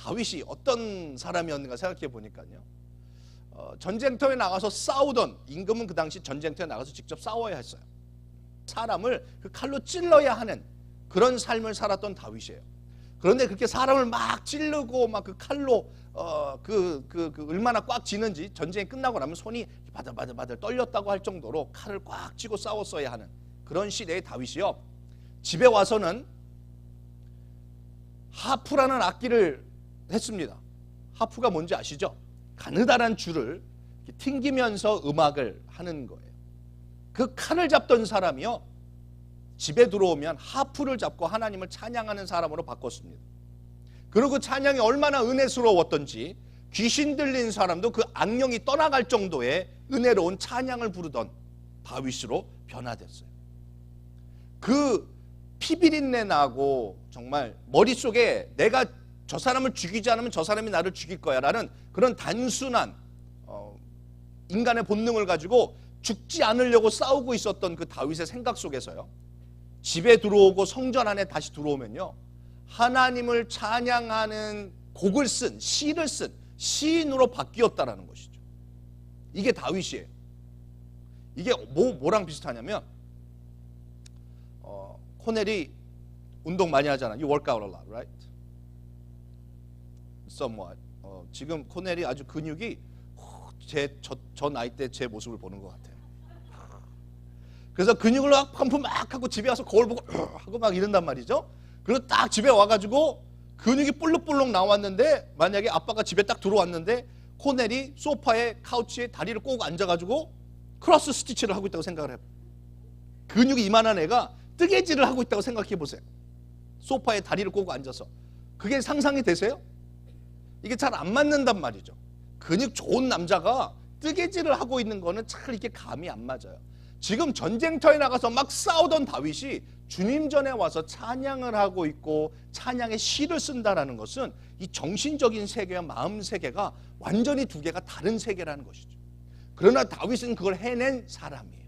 다윗이 어떤 사람이었는가 생각해 보니까요, 전쟁터에 나가서 싸우던, 임금은 그 당시 전쟁터에 나가서 직접 싸워야 했어요. 사람을 그 칼로 찔러야 하는 그런 삶을 살았던 다윗이에요. 그런데 그렇게 사람을 막 찌르고 막 그 칼로 얼마나 꽉 쥐는지, 전쟁이 끝나고 나면 손이 바들바들 떨렸다고 할 정도로 칼을 꽉 쥐고 싸웠어야 하는 그런 시대의 다윗이요, 집에 와서는 하프라는 악기를 했습니다. 하프가 뭔지 아시죠? 가느다란 줄을 튕기면서 음악을 하는 거예요. 그 칼을 잡던 사람이요, 집에 들어오면 하프를 잡고 하나님을 찬양하는 사람으로 바꿨습니다. 그리고 그 찬양이 얼마나 은혜스러웠던지 귀신 들린 사람도 그 악령이 떠나갈 정도의 은혜로운 찬양을 부르던 다윗으로 변화됐어요. 그 피비린내 나고 정말 머릿속에 내가 저 사람을 죽이지 않으면 저 사람이 나를 죽일 거야 라는 그런 단순한 인간의 본능을 가지고 죽지 않으려고 싸우고 있었던 그 다윗의 생각 속에서요, 집에 들어오고 성전 안에 다시 들어오면요, 하나님을 찬양하는 곡을 쓴, 시를 쓴 시인으로 바뀌었다라는 것이죠. 이게 다윗이에요. 이게 뭐랑 비슷하냐면, 코넬이 운동 많이 하잖아. You work out a lot, right? Somewhat. 지금 코넬이 아주 근육이 저 나이 때 제 모습을 보는 것 같아요. 그래서 근육을 막 펌프 막 하고 집에 와서 거울 보고 하고 막 이런단 말이죠. 그리고 딱 집에 와가지고 근육이 볼록볼록 나왔는데, 만약에 아빠가 집에 딱 들어왔는데 코넬이 소파에 카우치에 다리를 꼭 앉아가지고 크로스 스티치를 하고 있다고 생각을 해요. 근육이 이만한 애가 뜨개질을 하고 있다고 생각해 보세요. 소파에 다리를 꼬고 앉아서. 그게 상상이 되세요? 이게 잘 안 맞는단 말이죠. 근육 좋은 남자가 뜨개질을 하고 있는 거는 잘 이렇게 감이 안 맞아요. 지금 전쟁터에 나가서 막 싸우던 다윗이 주님 전에 와서 찬양을 하고 있고 찬양의 시를 쓴다는 것은 이 정신적인 세계와 마음 세계가 완전히 두 개가 다른 세계라는 것이죠. 그러나 다윗은 그걸 해낸 사람이에요.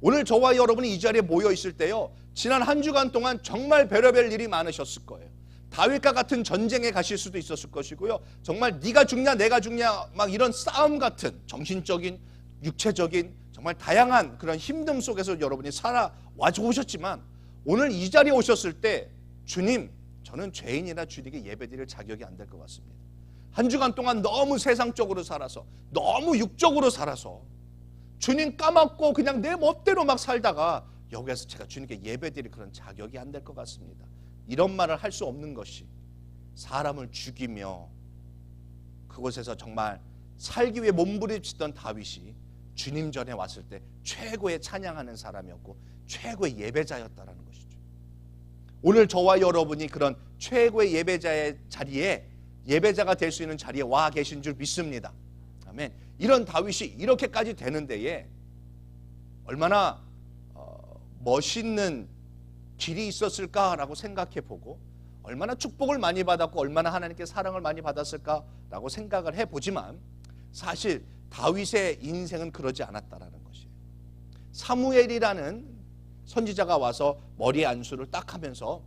오늘 저와 여러분이 이 자리에 모여 있을 때요, 지난 한 주간 동안 정말 별의별 일이 많으셨을 거예요. 다윗과 같은 전쟁에 가실 수도 있었을 것이고요, 정말 네가 죽냐 내가 죽냐 막 이런 싸움 같은 정신적인, 육체적인 정말 다양한 그런 힘듦 속에서 여러분이 살아와 오셨지만, 오늘 이 자리에 오셨을 때 주님, 저는 죄인이라 주님께 예배드릴 자격이 안 될 것 같습니다. 한 주간 동안 너무 세상적으로 살아서, 너무 육적으로 살아서 주님 까먹고 그냥 내 멋대로 막 살다가 여기에서 제가 주님께 예배드릴 그런 자격이 안 될 것 같습니다. 이런 말을 할 수 없는 것이, 사람을 죽이며 그곳에서 정말 살기 위해 몸부림치던 다윗이 주님 전에 왔을 때 최고의 찬양하는 사람이었고 최고의 예배자였다라는 것이죠. 오늘 저와 여러분이 그런 최고의 예배자의 자리에, 예배자가 될 수 있는 자리에 와 계신 줄 믿습니다. 아멘. 이런 다윗이 이렇게까지 되는 데에 얼마나 멋있는 길이 있었을까라고 생각해 보고, 얼마나 축복을 많이 받았고 얼마나 하나님께 사랑을 많이 받았을까라고 생각을 해보지만, 사실 다윗의 인생은 그러지 않았다라는 것이에요. 사무엘이라는 선지자가 와서 머리에 안수를 딱 하면서,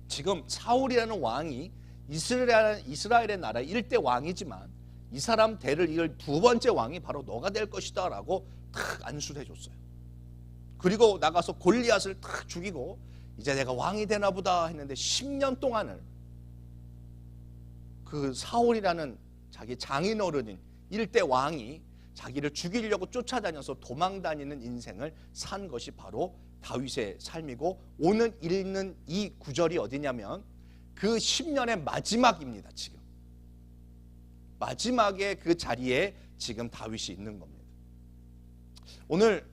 지금 사울이라는 왕이 이스라엘의 나라 1대 왕이지만 이 사람 대를 이을 두 번째 왕이 바로 너가 될 것이다 라고 탁 안수를 해줬어요. 그리고 나가서 골리앗을 탁 죽이고 이제 내가 왕이 되나 보다 했는데 10년 동안을 그 사울이라는 자기 장인어른인 1대 왕이 자기를 죽이려고 쫓아다녀서 도망다니는 인생을 산 것이 바로 다윗의 삶이고, 오늘 읽는 이 구절이 어디냐면 그 10년의 마지막입니다. 지금 마지막에 그 자리에 지금 다윗이 있는 겁니다. 오늘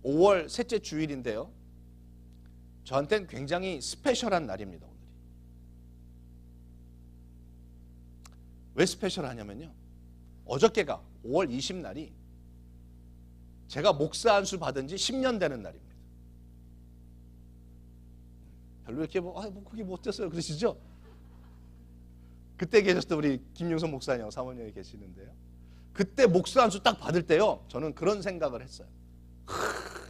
5월 셋째 주일인데요, 저한테는 굉장히 스페셜한 날입니다. 오늘이. 왜 스페셜하냐면요, 어저께가 5월 20날이 제가 목사 안수 받은 지 10년 되는 날입니다. 별로 이렇게 그게 못 됐어요 그러시죠? 그때 계셨던 우리 김용선 목사님 사모님이 계시는데요, 그때 목사 안수 딱 받을 때요, 저는 그런 생각을 했어요.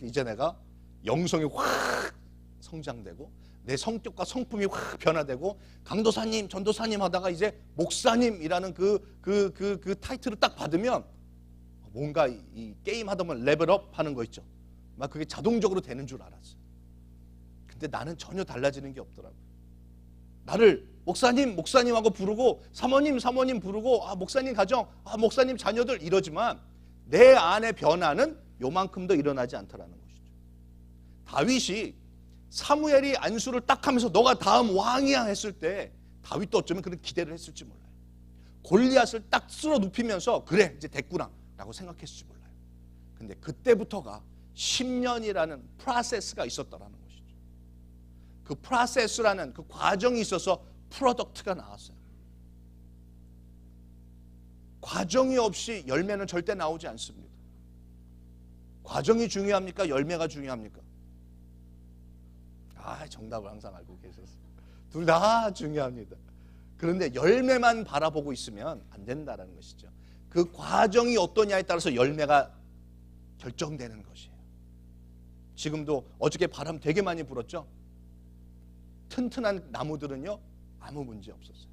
이제 내가 영성이 확 성장되고 내 성격과 성품이 확 변화되고 강도사님, 전도사님 하다가 이제 목사님이라는 그 타이틀을 딱 받으면 뭔가 이 게임 하다 보면 레벨업 하는 거 있죠. 막 그게 자동적으로 되는 줄 알았어요. 근데 나는 전혀 달라지는 게 없더라고요. 나를 목사님, 목사님하고 부르고 사모님, 사모님 부르고 목사님 가정, 목사님 자녀들 이러지만 내 안의 변화는 요만큼도 일어나지 않더라는 것이죠. 다윗이 사무엘이 안수를 딱 하면서 너가 다음 왕이야 했을 때 다윗도 어쩌면 그런 기대를 했을지 몰라요. 골리앗을 딱 쓸어 눕히면서 그래 이제 됐구나 라고 생각했을지 몰라요. 근데 그때부터가 10년이라는 프로세스가 있었다라는 것이죠. 그 프로세스라는 그 과정이 있어서 프로덕트가 나왔어요. 과정이 없이 열매는 절대 나오지 않습니다. 과정이 중요합니까? 열매가 중요합니까? 정답을 항상 알고 계셨어요. 둘 다 중요합니다. 그런데 열매만 바라보고 있으면 안 된다는 것이죠. 그 과정이 어떠냐에 따라서 열매가 결정되는 것이에요. 지금도 어저께 바람 되게 많이 불었죠? 튼튼한 나무들은요 아무 문제 없었어요.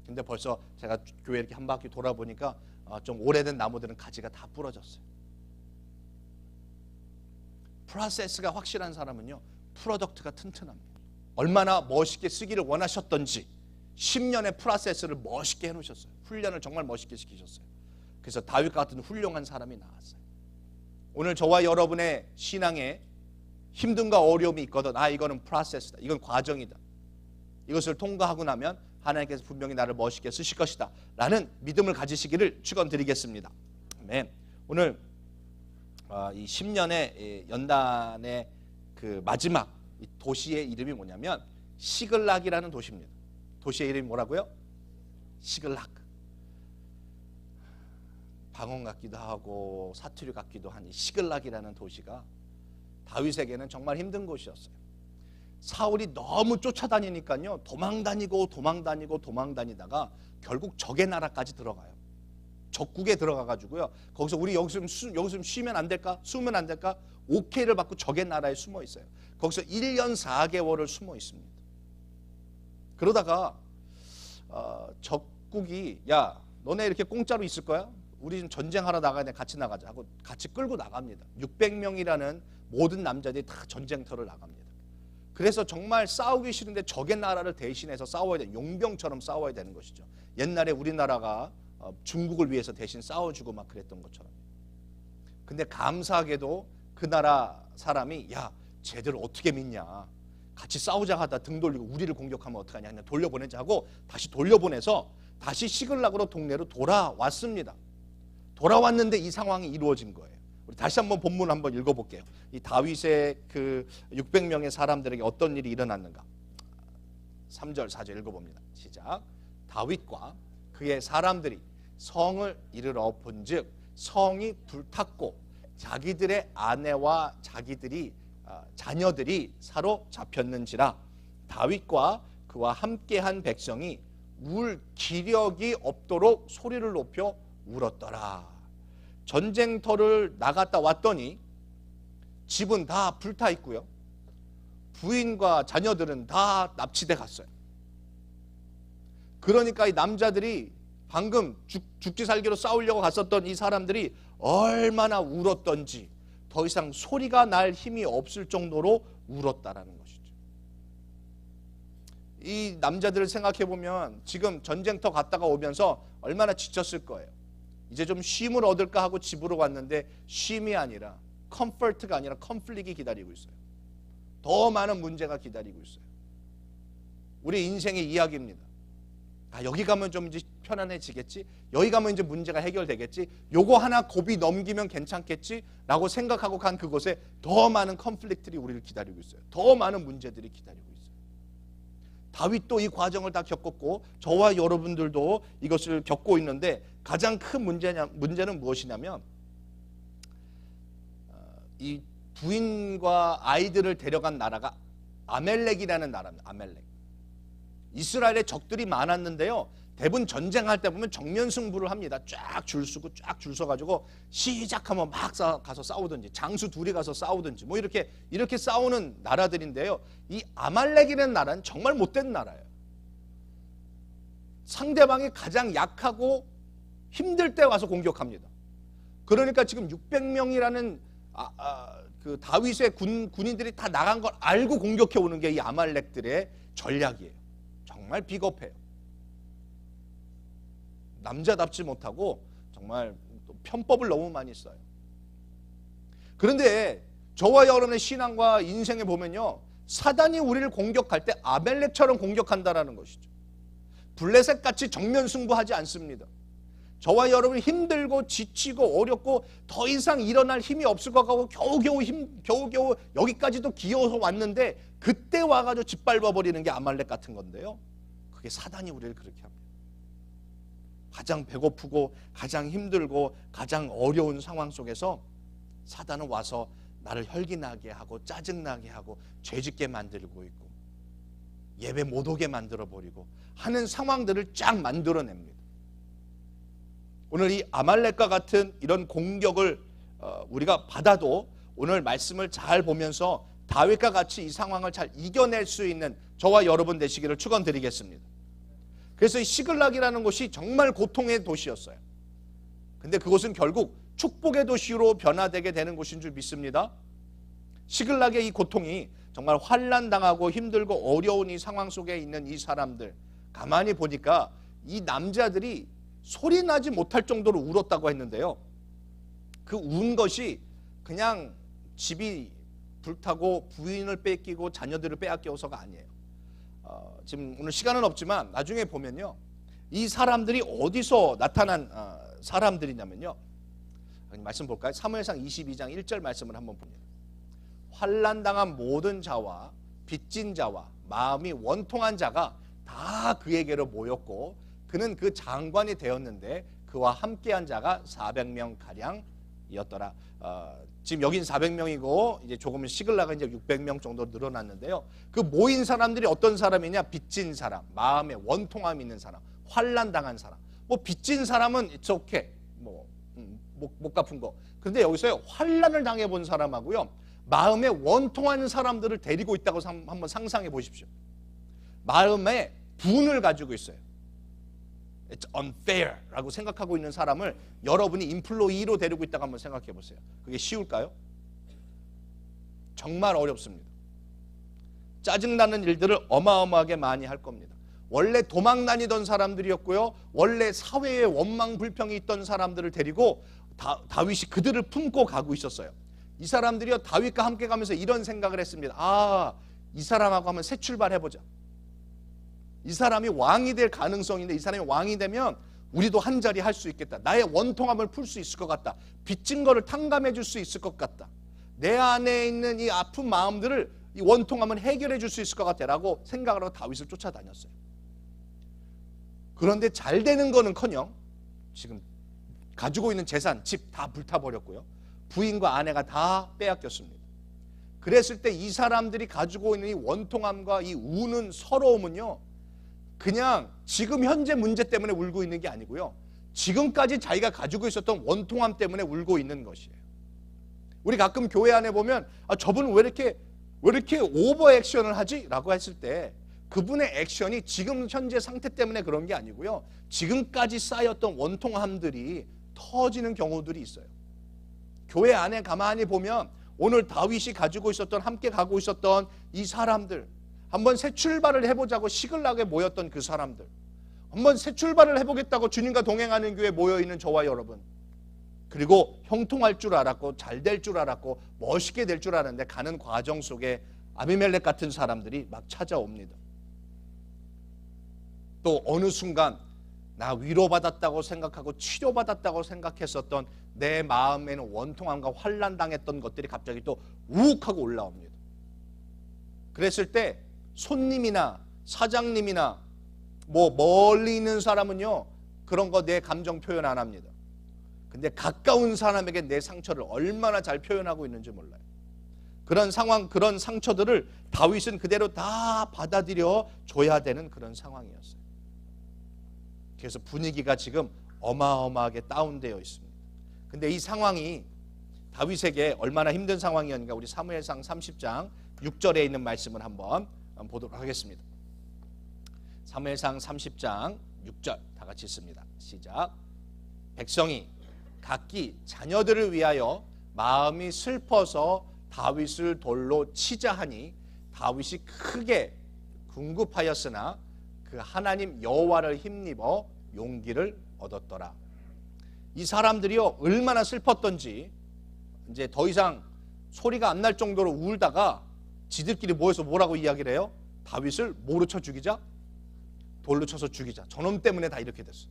근데 벌써 제가 교회 이렇게 한 바퀴 돌아보니까 좀 오래된 나무들은 가지가 다 부러졌어요. 프로세스가 확실한 사람은요 프로덕트가 튼튼합니다. 얼마나 멋있게 쓰기를 원하셨던지 10년의 프로세스를 멋있게 해놓으셨어요. 훈련을 정말 멋있게 시키셨어요. 그래서 다윗 같은 훌륭한 사람이 나왔어요. 오늘 저와 여러분의 신앙에 힘든가 어려움이 있거든. 이거는 프로세스다. 이건 과정이다. 이것을 통과하고 나면 하나님께서 분명히 나를 멋있게 쓰실 것이다 라는 믿음을 가지시기를 축원드리겠습니다. 아멘. 오늘 이 10년의 연단의 그 마지막 도시의 이름이 뭐냐면 시글락이라는 도시입니다. 도시의 이름이 뭐라고요? 시글락. 방언 같기도 하고 사투리 같기도 한 이 시글락이라는 도시가 다윗에게는 정말 힘든 곳이었어요. 사울이 너무 쫓아다니니까요 도망다니다가 결국 적의 나라까지 들어가요. 적국에 들어가가지고요 거기서 우리 여기서 쉬면 안 될까? 숨으면 안 될까? 오케이를 받고 적의 나라에 숨어 있어요. 거기서 1년 4개월을 숨어 있습니다. 그러다가 적국이 야 너네 이렇게 공짜로 있을 거야? 우리 좀 전쟁하러 나가야 돼. 같이 나가자 하고 같이 끌고 나갑니다. 600명이라는 모든 남자들이 다 전쟁터를 나갑니다. 그래서 정말 싸우기 싫은데 적의 나라를 대신해서 싸워야 돼. 용병처럼 싸워야 되는 것이죠. 옛날에 우리나라가 중국을 위해서 대신 싸워주고 막 그랬던 것처럼. 근데 감사하게도 그 나라 사람이 야 쟤들 어떻게 믿냐, 같이 싸우자 하다 등 돌리고 우리를 공격하면 어떡하냐, 그냥 돌려보내자 하고 다시 돌려보내서 다시 시글락으로 동네로 돌아왔습니다. 돌아왔는데 이 상황이 이루어진 거예요. 우리 다시 한번 본문 한번 읽어볼게요. 이 다윗의 그 600명의 사람들에게 어떤 일이 일어났는가. 3절 4절 읽어봅니다. 시작. 다윗과 그의 사람들이 성을 이르러 본즉 성이 불탔고 자기들의 아내와 자녀들이 사로잡혔는지라. 다윗과 그와 함께한 백성이 울 기력이 없도록 소리를 높여 울었더라. 전쟁터를 나갔다 왔더니 집은 다 불타 있고요, 부인과 자녀들은 다 납치돼 갔어요. 그러니까 이 남자들이 방금 죽지 살기로 싸우려고 갔었던 이 사람들이 얼마나 울었던지 더 이상 소리가 날 힘이 없을 정도로 울었다라는 것이죠. 이 남자들을 생각해 보면 지금 전쟁터 갔다가 오면서 얼마나 지쳤을 거예요. 이제 좀 쉼을 얻을까 하고 집으로 왔는데 쉼이 아니라 컴포트가 아니라 컨플릭이 기다리고 있어요. 더 많은 문제가 기다리고 있어요. 우리 인생의 이야기입니다. 여기 가면 좀 이제 편안해지겠지, 여기 가면 이제 문제가 해결되겠지, 요거 하나 고비 넘기면 괜찮겠지 라고 생각하고 간 그곳에 더 많은 컨플릭트들이 우리를 기다리고 있어요. 더 많은 문제들이 기다리고 있어요. 다윗도 이 과정을 다 겪었고 저와 여러분들도 이것을 겪고 있는데 가장 큰 문제는 무엇이냐면 이 부인과 아이들을 데려간 나라가 아멜렉이라는 나라입니다. 아멜렉. 이스라엘에 적들이 많았는데요, 대부분 전쟁할 때 보면 정면 승부를 합니다. 쫙 줄 서고 쫙 줄 서가지고 시작하면 막 가서 싸우든지 장수 둘이 가서 싸우든지 뭐 이렇게 싸우는 나라들인데요. 이 아말렉이라는 나라는 정말 못된 나라예요. 상대방이 가장 약하고 힘들 때 와서 공격합니다. 그러니까 지금 600명이라는 그 다윗의 군인들이 다 나간 걸 알고 공격해 오는 게 이 아말렉들의 전략이에요. 정말 비겁해요. 남자답지 못하고 정말 편법을 너무 많이 써요. 그런데 저와 여러분의 신앙과 인생에 보면요, 사단이 우리를 공격할 때 아말렉처럼 공격한다라는 것이죠. 블레셋같이 정면 승부하지 않습니다. 저와 여러분이 힘들고 지치고 어렵고 더 이상 일어날 힘이 없을 것 같고 겨우겨우 여기까지도 기어서 왔는데 그때 와가지고 짓밟아 버리는 게 아말렉 같은 건데요. 그게 사단이 우리를 그렇게 합니다. 가장 배고프고 가장 힘들고 가장 어려운 상황 속에서 사단은 와서 나를 혈기나게 하고 짜증나게 하고 죄짓게 만들고 있고 예배 못 오게 만들어버리고 하는 상황들을 쫙 만들어냅니다. 오늘 이 아말렉과 같은 이런 공격을 우리가 받아도 오늘 말씀을 잘 보면서 다윗과 같이 이 상황을 잘 이겨낼 수 있는 저와 여러분 되시기를 축원드리겠습니다. 그래서 이 시글락이라는 곳이 정말 고통의 도시였어요. 근데 그곳은 결국 축복의 도시로 변화되게 되는 곳인 줄 믿습니다. 시글락의 이 고통이 정말 환난당하고 힘들고 어려운 이 상황 속에 있는 이 사람들, 가만히 보니까 이 남자들이 소리 나지 못할 정도로 울었다고 했는데요. 그 운 것이 그냥 집이 불타고 부인을 뺏기고 자녀들을 빼앗겨서가 아니에요. 지금 오늘 시간은 없지만 나중에 보면요, 이 사람들이 어디서 나타난 사람들이냐면요, 말씀 볼까요? 사무엘상 22장 1절 말씀을 한번 봅니다. 환난당한 모든 자와 빚진 자와 마음이 원통한 자가 다 그에게로 모였고 그는 그 장관이 되었는데 그와 함께한 자가 400명 가량이었더라. 지금 여긴 400명이고 이제 조금 시글락은 이제 600명 정도 늘어났는데요. 그 모인 사람들이 어떤 사람이냐? 빚진 사람, 마음에 원통함이 있는 사람, 환난 당한 사람. 뭐 빚진 사람은 it's okay, 못 갚은 거. 그런데 여기서요, 환난을 당해 본 사람하고요, 마음에 원통한 사람들을 데리고 있다고 한번 상상해 보십시오. 마음에 분을 가지고 있어요. It's unfair라고 생각하고 있는 사람을 여러분이 인플로이로 데리고 있다고 한번 생각해 보세요. 그게 쉬울까요? 정말 어렵습니다. 짜증나는 일들을 어마어마하게 많이 할 겁니다. 원래 도망 다니던 사람들이었고요, 원래 사회에 원망 불평이 있던 사람들을 데리고 다윗이 그들을 품고 가고 있었어요. 이 사람들이요, 다윗과 함께 가면서 이런 생각을 했습니다. 이 사람하고 한번 새 출발해보자. 이 사람이 왕이 될 가능성인데 이 사람이 왕이 되면 우리도 한 자리 할 수 있겠다. 나의 원통함을 풀 수 있을 것 같다. 빚진 거를 탕감해 줄 수 있을 것 같다. 내 안에 있는 이 아픈 마음들을, 이 원통함을 해결해 줄 수 있을 것 같다 라고 생각을 하고 다윗을 쫓아다녔어요. 그런데 잘 되는 거는커녕 지금 가지고 있는 재산, 집 다 불타버렸고요, 부인과 아내가 다 빼앗겼습니다. 그랬을 때 이 사람들이 가지고 있는 이 원통함과 이 우는 서러움은요, 그냥 지금 현재 문제 때문에 울고 있는 게 아니고요, 지금까지 자기가 가지고 있었던 원통함 때문에 울고 있는 것이에요. 우리 가끔 교회 안에 보면 저분은 왜 이렇게 오버 액션을 하지? 라고 했을 때 그분의 액션이 지금 현재 상태 때문에 그런 게 아니고요, 지금까지 쌓였던 원통함들이 터지는 경우들이 있어요. 교회 안에 가만히 보면 오늘 다윗이 가지고 있었던, 함께 가고 있었던 이 사람들, 한번 새 출발을 해보자고 시글락에 모였던 그 사람들, 한번 새 출발을 해보겠다고 주님과 동행하는 교회에 모여있는 저와 여러분, 그리고 형통할 줄 알았고 잘 될 줄 알았고 멋있게 될 줄 알았는데 가는 과정 속에 아비멜렉 같은 사람들이 막 찾아옵니다. 또 어느 순간 나 위로받았다고 생각하고 치료받았다고 생각했었던 내 마음에는 원통함과 환난당했던 것들이 갑자기 또 우욱하고 올라옵니다. 그랬을 때 손님이나 사장님이나 멀리 있는 사람은요, 그런 거 내 감정 표현 안 합니다. 근데 가까운 사람에게 내 상처를 얼마나 잘 표현하고 있는지 몰라요. 그런 상황, 그런 상처들을 다윗은 그대로 다 받아들여 줘야 되는 그런 상황이었어요. 그래서 분위기가 지금 어마어마하게 다운되어 있습니다. 근데 이 상황이 다윗에게 얼마나 힘든 상황이었는가, 우리 사무엘상 30장 6절에 있는 말씀을 한번 보도록 하겠습니다. 사무엘상 30장 6절 다 같이 읽습니다. 시작. 백성이 각기 자녀들을 위하여 마음이 슬퍼서 다윗을 돌로 치자 하니 다윗이 크게 궁급하였으나 그 하나님 여호와를 힘입어 용기를 얻었더라. 이 사람들이요 얼마나 슬펐던지 이제 더 이상 소리가 안 날 정도로 울다가 지들끼리 모여서 뭐라고 이야기를 해요? 다윗을 뭐로 쳐 죽이자? 돌로 쳐서 죽이자. 저놈 때문에 다 이렇게 됐어.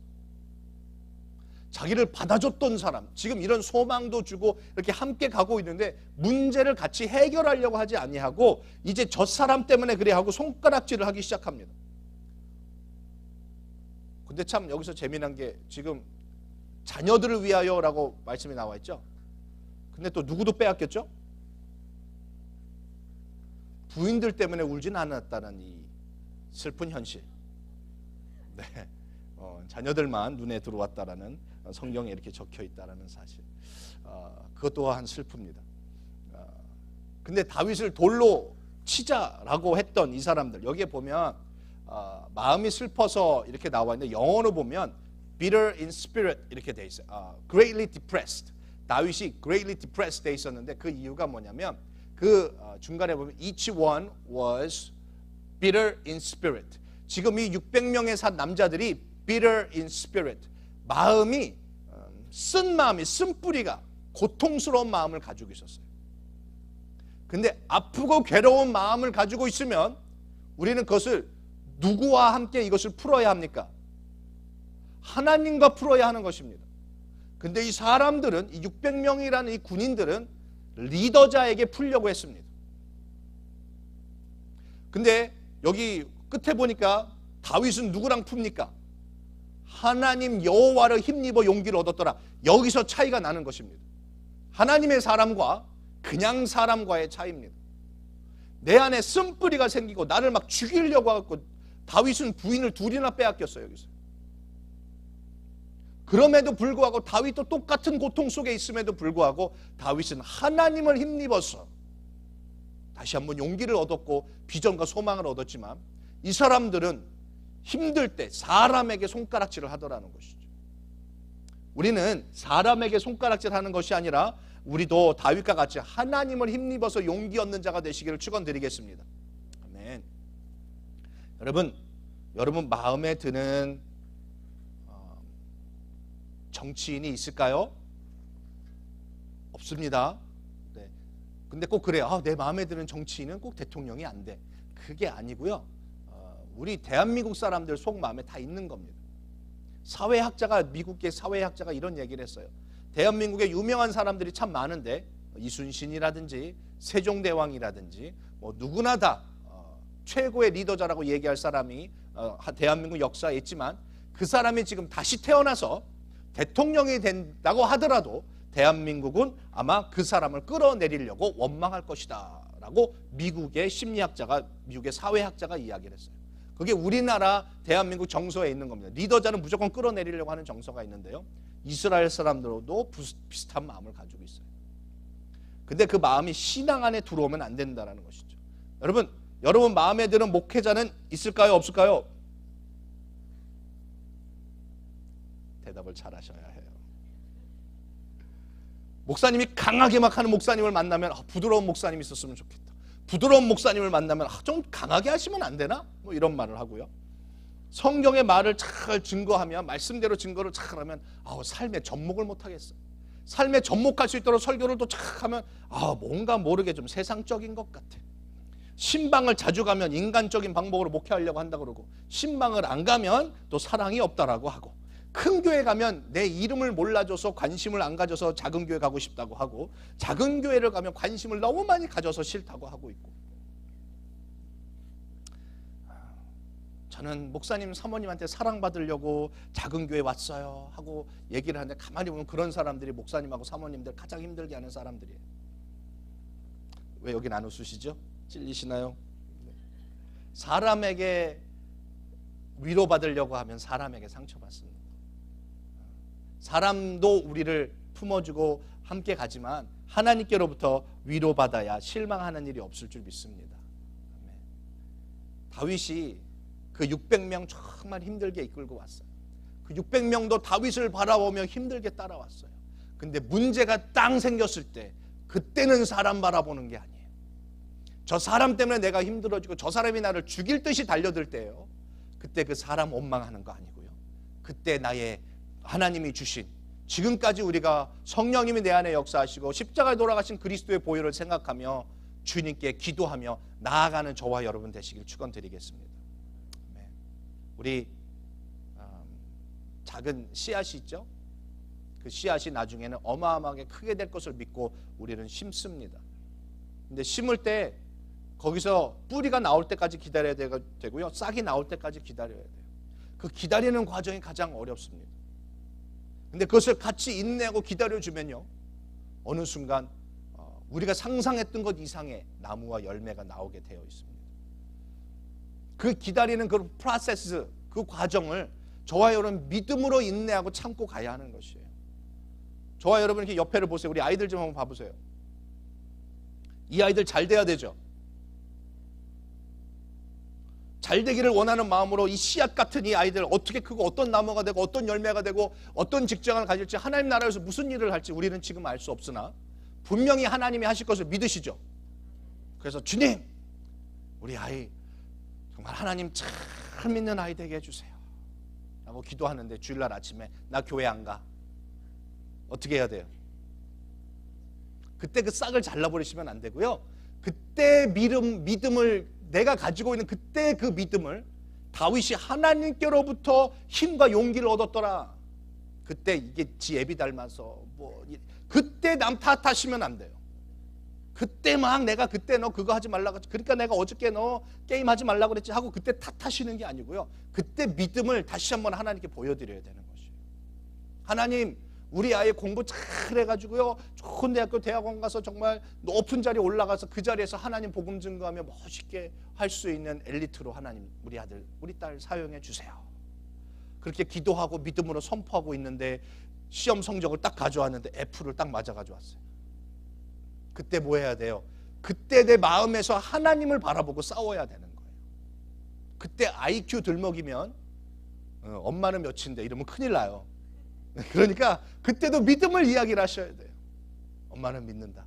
자기를 받아줬던 사람, 지금 이런 소망도 주고 이렇게 함께 가고 있는데 문제를 같이 해결하려고 하지 아니하고 이제 저 사람 때문에 그래 하고 손가락질을 하기 시작합니다. 근데 참 여기서 재미난 게 지금 자녀들을 위하여라고 말씀이 나와 있죠. 근데 또 누구도 빼앗겼죠? 부인들 때문에 울진 않았다는 이 슬픈 현실. 네, 자녀들만 눈에 들어왔다라는 성경에 이렇게 적혀 있다라는 사실. 그것 또한 슬픕니다. 근데 다윗을 돌로 치자라고 했던 이 사람들, 여기에 보면 마음이 슬퍼서 이렇게 나와 있는데 영어로 보면 bitter in spirit 이렇게 돼 있어요. greatly depressed. 다윗이 greatly depressed 돼 있었는데 그 이유가 뭐냐면 그 중간에 보면 each one was bitter in spirit. 지금 이 600명의 남자들이 bitter in spirit, 마음이 쓴 마음이, 쓴뿌리가 고통스러운 마음을 가지고 있었어요. 근데 아프고 괴로운 마음을 가지고 있으면 우리는 그것을 누구와 함께 이것을 풀어야 합니까? 하나님과 풀어야 하는 것입니다. 근데 이 사람들은, 이 600명이라는 이 군인들은 리더자에게 풀려고 했습니다. 근데 여기 끝에 보니까 다윗은 누구랑 풉니까? 하나님 여호와를 힘입어 용기를 얻었더라. 여기서 차이가 나는 것입니다. 하나님의 사람과 그냥 사람과의 차이입니다. 내 안에 쓴뿌리가 생기고 나를 막 죽이려고 하고, 다윗은 부인을 둘이나 빼앗겼어요. 여기서. 그럼에도 불구하고 다윗도 똑같은 고통 속에 있음에도 불구하고 다윗은 하나님을 힘입어서 다시 한번 용기를 얻었고 비전과 소망을 얻었지만, 이 사람들은 힘들 때 사람에게 손가락질을 하더라는 것이죠. 우리는 사람에게 손가락질하는 것이 아니라 우리도 다윗과 같이 하나님을 힘입어서 용기 얻는 자가 되시기를 축원드리겠습니다. 아멘. 여러분 마음에 드는 정치인이 있을까요? 없습니다. 네. 근데 꼭 그래요. 내 마음에 드는 정치인은 꼭 대통령이 안 돼. 그게 아니고요. 우리 대한민국 사람들 속마음에 다 있는 겁니다. 사회학자가, 미국의 사회학자가 이런 얘기를 했어요. 대한민국에 유명한 사람들이 참 많은데 이순신이라든지 세종대왕이라든지 뭐 누구나 다 최고의 리더자라고 얘기할 사람이 대한민국 역사에 있지만, 그 사람이 지금 다시 태어나서 대통령이 된다고 하더라도 대한민국은 아마 그 사람을 끌어내리려고 원망할 것이다 라고 미국의 심리학자가, 미국의 사회학자가 이야기를 했어요. 그게 우리나라 대한민국 정서에 있는 겁니다. 리더자는 무조건 끌어내리려고 하는 정서가 있는데요, 이스라엘 사람들도 비슷한 마음을 가지고 있어요. 근데 그 마음이 신앙 안에 들어오면 안 된다는 것이죠. 여러분 마음에 드는 목회자는 있을까요? 없을까요? 대답을 잘 하셔야 해요. 목사님이 강하게 막 하는 목사님을 만나면 부드러운 목사님이 있었으면 좋겠다. 부드러운 목사님을 만나면 좀 강하게 하시면 안 되나? 뭐 이런 말을 하고요. 성경의 말을 잘 증거하면, 말씀대로 증거를 잘 하면 삶에 접목을 못 하겠어요. 삶에 접목할 수 있도록 설교를 또 잘 하면 뭔가 모르게 좀 세상적인 것 같아. 신방을 자주 가면 인간적인 방법으로 목회하려고 한다 그러고, 신방을 안 가면 또 사랑이 없다라고 하고, 큰 교회 가면 내 이름을 몰라줘서 관심을 안 가져서 작은 교회 가고 싶다고 하고, 작은 교회를 가면 관심을 너무 많이 가져서 싫다고 하고 있고. 저는 목사님 사모님한테 사랑받으려고 작은 교회 왔어요 하고 얘기를 하는데, 가만히 보면 그런 사람들이 목사님하고 사모님들 가장 힘들게 하는 사람들이에요. 왜 여긴 안 웃으시죠? 찔리시나요? 사람에게 위로받으려고 하면 사람에게 상처받습니다. 사람도 우리를 품어주고 함께 가지만 하나님께로부터 위로받아야 실망하는 일이 없을 줄 믿습니다. 다윗이 그 600명 정말 힘들게 이끌고 왔어요. 그 600명도 다윗을 바라보며 힘들게 따라왔어요. 근데 문제가 땅 생겼을 때 그때는 사람 바라보는 게 아니에요. 저 사람 때문에 내가 힘들어지고 저 사람이 나를 죽일 듯이 달려들 때요, 그때 그 사람 원망하는 거 아니고요, 그때 나의 하나님이 주신, 지금까지 우리가 성령님이 내 안에 역사하시고 십자가에 돌아가신 그리스도의 보혈을 생각하며 주님께 기도하며 나아가는 저와 여러분 되시길 축원드리겠습니다. 우리 작은 씨앗이 있죠? 그 씨앗이 나중에는 어마어마하게 크게 될 것을 믿고 우리는 심습니다. 근데 심을 때 거기서 뿌리가 나올 때까지 기다려야 되고요, 싹이 나올 때까지 기다려야 돼요. 그 기다리는 과정이 가장 어렵습니다. 근데 그것을 같이 인내하고 기다려주면요, 어느 순간 우리가 상상했던 것 이상의 나무와 열매가 나오게 되어 있습니다. 그 기다리는 그 프로세스, 그 과정을 저와 여러분 믿음으로 인내하고 참고 가야 하는 것이에요. 저와 여러분 이렇게 옆에를 보세요. 우리 아이들 좀 한번 봐보세요. 이 아이들 잘 돼야 되죠. 잘 되기를 원하는 마음으로 이 씨앗 같은 이 아이들 어떻게 크고 어떤 나무가 되고 어떤 열매가 되고 어떤 직장을 가질지, 하나님 나라에서 무슨 일을 할지 우리는 지금 알 수 없으나 분명히 하나님이 하실 것을 믿으시죠. 그래서 주님, 우리 아이 정말 하나님 잘 믿는 아이 되게 해주세요 라고 기도하는데, 주일날 아침에 나 교회 안 가. 어떻게 해야 돼요? 그때 그 싹을 잘라버리시면 안 되고요, 그때 믿음을 내가 가지고 있는 그때 그 믿음을, 다윗이 하나님께로부터 힘과 용기를 얻었더라. 그때 이게 지 애비 닮아서 그때 남 탓하시면 안 돼요. 그때 막 내가 그때 너 그거 하지 말라고, 그러니까 내가 어저께 너 게임 하지 말라고 그랬지 하고 그때 탓하시는 게 아니고요, 그때 믿음을 다시 한번 하나님께 보여드려야 되는 것이에요. 하나님, 우리 아이 공부 잘 해가지고요, 좋은 대학교 대학원 가서 정말 높은 자리에 올라가서 그 자리에서 하나님 복음 증거하며 멋있게 할 수 있는 엘리트로 하나님 우리 아들 우리 딸 사용해 주세요. 그렇게 기도하고 믿음으로 선포하고 있는데 시험 성적을 딱 가져왔는데 F를 딱 맞아 가져왔어요. 그때 뭐 해야 돼요? 그때 내 마음에서 하나님을 바라보고 싸워야 되는 거예요. 그때 IQ 들먹이면 엄마는 몇인데 이러면 큰일 나요. 그러니까 그때도 믿음을 이야기를 하셔야 돼요. 엄마는 믿는다.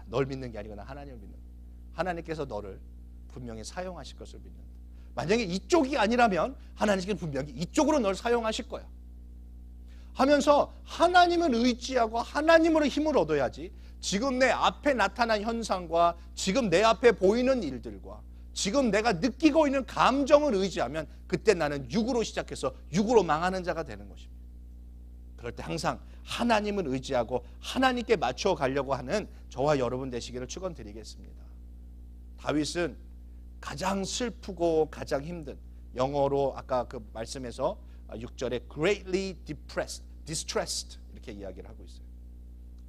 널 믿는 게 아니고 나 하나님을 믿는다. 하나님께서 너를 분명히 사용하실 것을 믿는다. 만약에 이쪽이 아니라면 하나님께서 분명히 이쪽으로 널 사용하실 거야 하면서 하나님을 의지하고 하나님으로 힘을 얻어야지, 지금 내 앞에 나타난 현상과 지금 내 앞에 보이는 일들과 지금 내가 느끼고 있는 감정을 의지하면 그때 나는 육으로 시작해서 육으로 망하는 자가 되는 것입니다. 그럴 때 항상 하나님을 의지하고 하나님께 맞춰 가려고 하는 저와 여러분 되시기를 축원드리겠습니다. 다윗은 가장 슬프고 가장 힘든, 영어로 아까 그 말씀에서 6절에 greatly distressed 이렇게 이야기를 하고 있어요.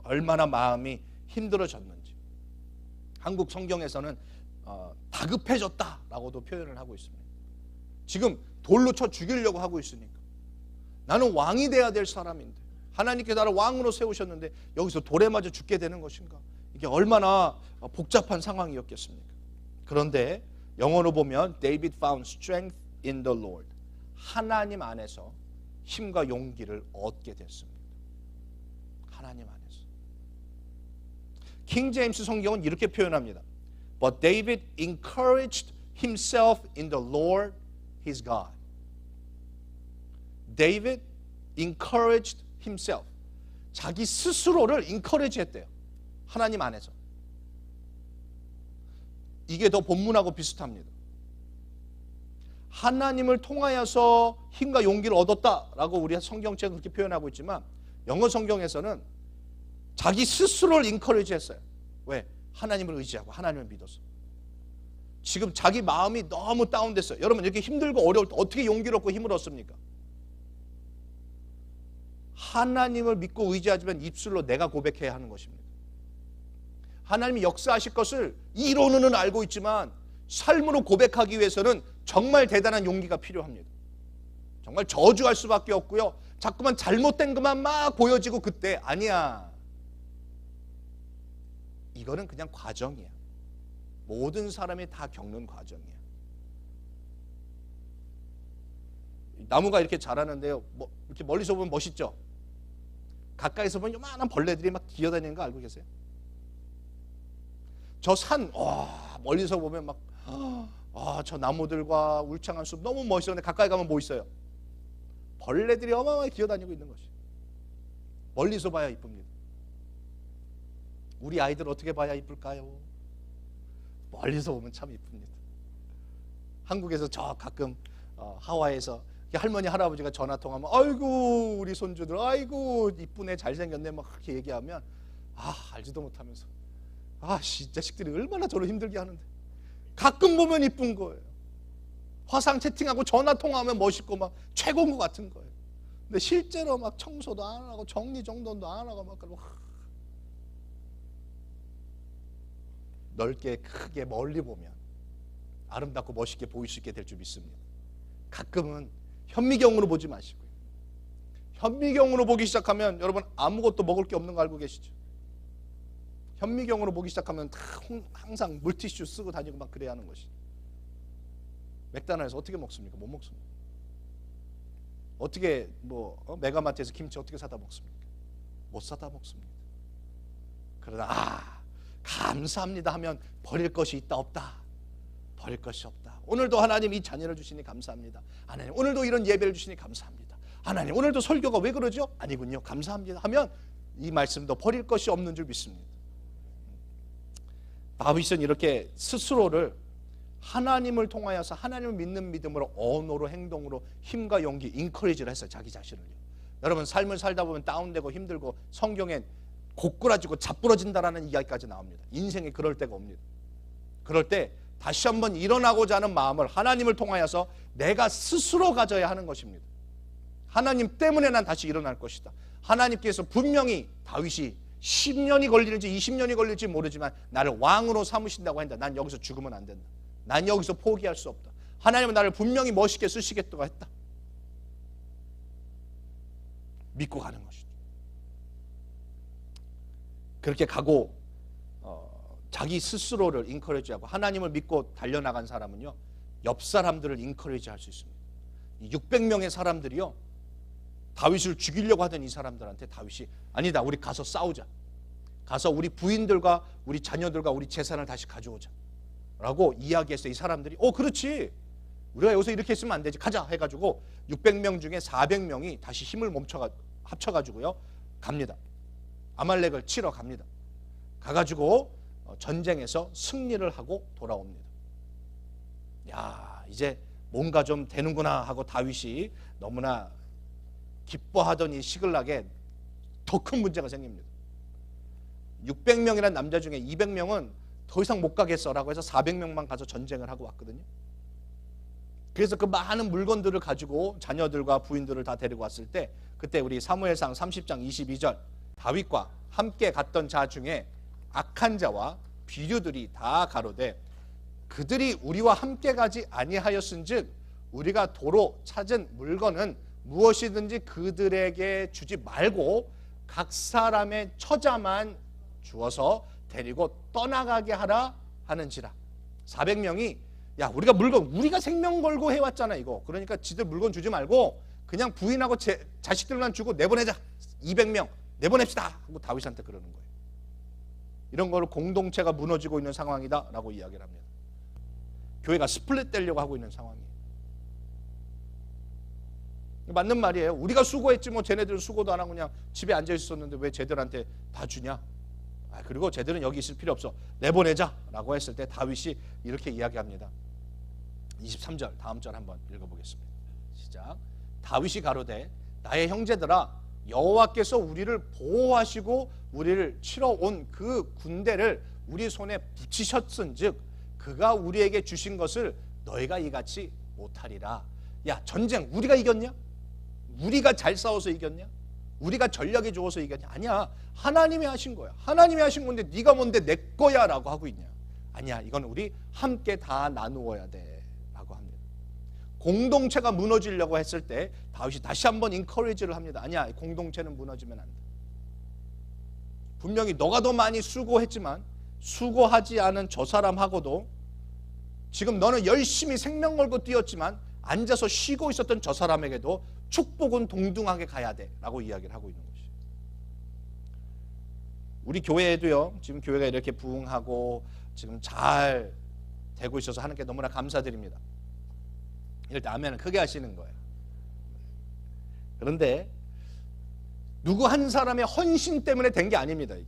얼마나 마음이 힘들어졌는지. 한국 성경에서는 다급해졌다라고도 표현을 하고 있습니다. 지금 돌로 쳐 죽이려고 하고 있으니까, 나는 왕이 돼야 될 사람인데 하나님께 나를 왕으로 세우셨는데 여기서 돌에 맞아 죽게 되는 것인가. 이게 얼마나 복잡한 상황이었겠습니까? 그런데 영어로 보면 David found strength in the Lord. 하나님 안에서 힘과 용기를 얻게 됐습니다. 하나님 안에서. 킹 제임스 성경은 이렇게 표현합니다. But David encouraged himself in the Lord his God. David encouraged himself. 자기 스스로를 encourage 했대요. 하나님 안에서. 이게 더 본문하고 비슷합니다. 하나님을 통하여서 힘과 용기를 얻었다라고 우리 성경책은 그렇게 표현하고 있지만 영어 성경에서는 자기 스스로를 encourage 했어요. 왜? 하나님을 의지하고 하나님을 믿어서. 지금 자기 마음이 너무 다운됐어요. 여러분 이렇게 힘들고 어려울 때 어떻게 용기를 얻고 힘을 얻습니까? 하나님을 믿고 의지하지만 입술로 내가 고백해야 하는 것입니다. 하나님이 역사하실 것을 이론으로는 알고 있지만 삶으로 고백하기 위해서는 정말 대단한 용기가 필요합니다. 정말 저주할 수밖에 없고요. 자꾸만 잘못된 것만 막 보여지고 그때 아니야. 이거는 그냥 과정이야. 모든 사람이 다 겪는 과정이야. 나무가 이렇게 자라는데요. 이렇게 멀리서 보면 멋있죠? 가까이서 보면 요만한 벌레들이 막 기어다니는 거 알고 계세요? 저 산, 멀리서 보면 막, 저 나무들과 울창한 숲 너무 멋있었는데 가까이 가면 뭐 있어요? 벌레들이 어마어마하게 기어다니고 있는 것이. 멀리서 봐야 이쁩니다. 우리 아이들 어떻게 봐야 이쁠까요? 멀리서 보면 참 이쁩니다. 한국에서 저 가끔 하와이에서 할머니 할아버지가 전화 통하면 아이고 우리 손주들 아이고 이쁘네 잘생겼네 막 그렇게 얘기하면 알지도 못하면서 이 자식들이 얼마나 저를 힘들게 하는데 가끔 보면 이쁜 거예요. 화상 채팅하고 전화 통화하면 멋있고 막 최고인 것 같은 거예요. 근데 실제로 막 청소도 안 하고 정리정돈도 안 하고 막 그러고 넓게 크게 멀리 보면 아름답고 멋있게 보일 수 있게 될 줄 믿습니다. 가끔은 현미경으로 보지 마시고요. 현미경으로 보기 시작하면 여러분 아무것도 먹을 게 없는 거 알고 계시죠? 현미경으로 보기 시작하면 항상 물티슈 쓰고 다니고 막 그래야 하는 것이. 맥도날드에서 어떻게 먹습니까? 못 먹습니다. 어떻게 메가마트에서 김치 어떻게 사다 먹습니까? 못 사다 먹습니다. 그러다 감사합니다 하면 버릴 것이 있다 없다? 버릴 것이 없다. 오늘도 하나님 이 자녀를 주시니 감사합니다. 하나님 오늘도 이런 예배를 주시니 감사합니다. 하나님 오늘도 설교가 왜 그러죠? 아니군요. 감사합니다 하면 이 말씀도 버릴 것이 없는 줄 믿습니다. 다윗은 이렇게 스스로를 하나님을 통하여서 하나님을 믿는 믿음으로 언어로 행동으로 힘과 용기 인커리지를 했어요. 자기 자신을요. 여러분 삶을 살다 보면 다운되고 힘들고 성경엔 고꾸라지고 자부러진다라는 이야기까지 나옵니다. 인생에 그럴 때가 옵니다. 그럴 때 다시 한번 일어나고자 하는 마음을 하나님을 통하여서 내가 스스로 가져야 하는 것입니다. 하나님 때문에 난 다시 일어날 것이다. 하나님께서 분명히 다윗이 10년이 걸리는지 20년이 걸릴지 모르지만 나를 왕으로 삼으신다고 한다. 난 여기서 죽으면 안 된다. 난 여기서 포기할 수 없다. 하나님은 나를 분명히 멋있게 쓰시겠다고 했다. 믿고 가는 것이죠. 그렇게 가고 자기 스스로를 인커리지하고 하나님을 믿고 달려나간 사람은요, 옆 사람들을 인커리지할 수 있습니다. 600명의 사람들이요, 다윗을 죽이려고 하던 이 사람들한테 다윗이 아니다, 우리 가서 싸우자. 가서 우리 부인들과 우리 자녀들과 우리 재산을 다시 가져오자 라고 이야기했어요. 이 사람들이 그렇지, 우리가 여기서 이렇게 했으면 안 되지, 가자 해가지고 600명 중에 400명이 다시 힘을 합쳐가지고요 갑니다. 아말렉을 치러 갑니다. 가가지고 전쟁에서 승리를 하고 돌아옵니다. 야, 이제 뭔가 좀 되는구나 하고 다윗이 너무나 기뻐하던 이 시글락에 더 큰 문제가 생깁니다. 600명이라는 남자 중에 200명은 더 이상 못 가겠어라고 해서 400명만 가서 전쟁을 하고 왔거든요. 그래서 그 많은 물건들을 가지고 자녀들과 부인들을 다 데리고 왔을 때, 그때 우리 사무엘상 30장 22절 다윗과 함께 갔던 자 중에 악한 자와 비류들이 다 가로되 그들이 우리와 함께 가지 아니하였은즉 우리가 도로 찾은 물건은 무엇이든지 그들에게 주지 말고 각 사람의 처자만 주어서 데리고 떠나가게 하라 하는지라. 400명이 야, 우리가 생명 걸고 해왔잖아 이거. 그러니까 지들 물건 주지 말고 그냥 부인하고 자식들만 주고 내보내자. 200명 내보냅시다 하고 다윗한테 그러는 거예요. 이런 거를 공동체가 무너지고 있는 상황이다 라고 이야기를 합니다. 교회가 스플릿 되려고 하고 있는 상황이에요. 맞는 말이에요. 우리가 수고했지 뭐 쟤네들은 수고도 안 하고 그냥 집에 앉아 있었는데 왜 쟤들한테 다 주냐. 그리고 쟤들은 여기 있을 필요 없어, 내보내자 라고 했을 때 다윗이 이렇게 이야기합니다. 23절 다음 절 한번 읽어보겠습니다. 시작. 다윗이 가로되 나의 형제들아, 여호와께서 우리를 보호하시고 우리를 치러 온 그 군대를 우리 손에 붙이셨은즉 그가 우리에게 주신 것을 너희가 이같이 못하리라. 야, 전쟁 우리가 이겼냐? 우리가 잘 싸워서 이겼냐? 우리가 전략이 좋아서 이겼냐? 아니야. 하나님이 하신 거야. 하나님이 하신 건데 네가 뭔데 내 거야 라고 하고 있냐? 아니야. 이건 우리 함께 다 나누어야 돼 라고 합니다. 공동체가 무너지려고 했을 때 다윗이 다시 한번 인커리지를 합니다. 아니야, 공동체는 무너지면 안 돼. 분명히 너가 더 많이 수고했지만 수고하지 않은 저 사람하고도 지금 너는 열심히 생명 걸고 뛰었지만 앉아서 쉬고 있었던 저 사람에게도 축복은 동등하게 가야 돼 라고 이야기를 하고 있는 것이에요. 우리 교회에도요, 지금 교회가 이렇게 부흥하고 지금 잘 되고 있어서 하나님께 너무나 감사드립니다. 이럴 때 아멘은 크게 하시는 거예요. 그런데 누구 한 사람의 헌신 때문에 된 게 아닙니다. 이게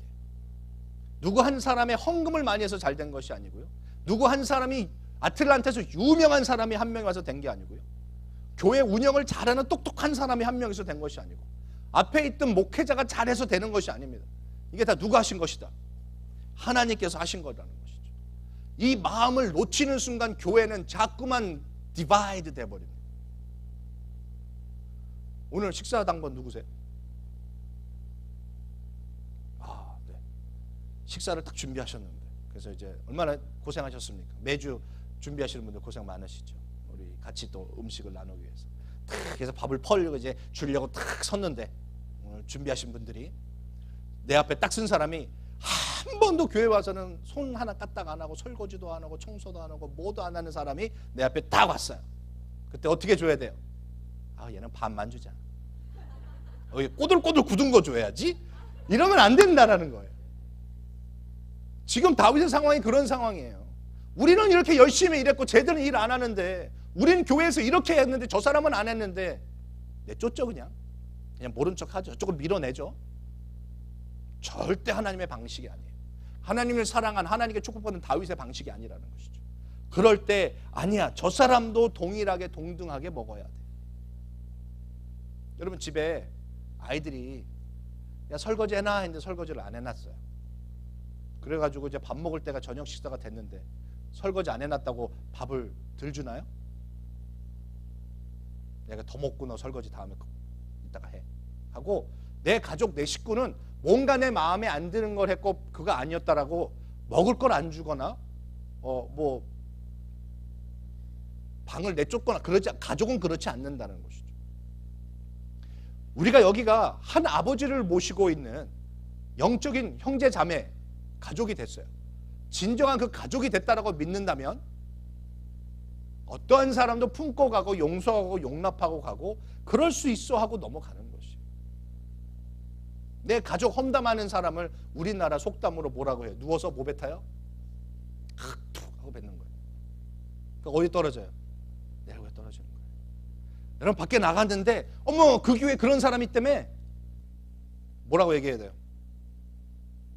누구 한 사람의 헌금을 많이 해서 잘 된 것이 아니고요, 누구 한 사람이 아틀란타에서 유명한 사람이 한 명이 와서 된 게 아니고요, 교회 운영을 잘하는 똑똑한 사람이 한 명에서 된 것이 아니고, 앞에 있던 목회자가 잘해서 되는 것이 아닙니다. 이게 다 누가 하신 것이다? 하나님께서 하신 거라는 것이죠. 이 마음을 놓치는 순간 교회는 자꾸만 디바이드 돼버립니다. 오늘 식사 당번 누구세요? 네. 식사를 딱 준비하셨는데, 그래서 이제 얼마나 고생하셨습니까? 매주 준비하시는 분들 고생 많으시죠. 우리 같이 또 음식을 나누기 위해서 그래서 밥을 펄려고 이제 주려고 탁 섰는데, 오늘 준비하신 분들이 내 앞에 딱 쓴 사람이 한 번도 교회 와서는 손 하나 까딱 안 하고 설거지도 안 하고 청소도 안 하고 뭐도 안 하는 사람이 내 앞에 딱 왔어요. 그때 어떻게 줘야 돼요? 얘는 반만 주자. 꼬들꼬들 굳은 거 줘야지. 이러면 안 된다라는 거예요. 지금 다윗의 상황이 그런 상황이에요. 우리는 이렇게 열심히 일했고 쟤들은 일 안 하는데, 우리는 교회에서 이렇게 했는데 저 사람은 안 했는데, 내쫓죠. 그냥 모른 척 하죠. 조금 밀어내죠. 절대 하나님의 방식이 아니에요. 하나님을 사랑한, 하나님께 축복받는 다윗의 방식이 아니라는 것이죠. 그럴 때 아니야, 저 사람도 동일하게 동등하게 먹어야 돼. 여러분, 집에 아이들이 야 설거지 해놔 했는데 설거지를 안 해놨어요. 그래가지고 이제 밥 먹을 때가 저녁 식사가 됐는데 설거지 안 해놨다고 밥을 덜 주나요? 내가 더 먹고 너 설거지 다음에 이따가 해 하고, 내 가족, 내 식구는 뭔가 내 마음에 안 드는 걸 했고 그거 아니었다라고 먹을 걸 안 주거나 뭐 방을 내쫓거나 그러지, 가족은 그렇지 않는다는 것이죠. 우리가 여기가 한 아버지를 모시고 있는 영적인 형제 자매 가족이 됐어요. 진정한 그 가족이 됐다라고 믿는다면 어떠한 사람도 품고 가고 용서하고 용납하고 가고 그럴 수 있어 하고 넘어가는 것이에요. 내 가족 험담하는 사람을 우리나라 속담으로 뭐라고 해요? 누워서 뭐 뱉어요? 툭 하고 뱉는 거예요. 그러니까 어디 떨어져요? 내려가 떨어지는 거예요. 여러분, 밖에 나갔는데 어머 그 교회 그런 사람이 때문에 뭐라고 얘기해야 돼요?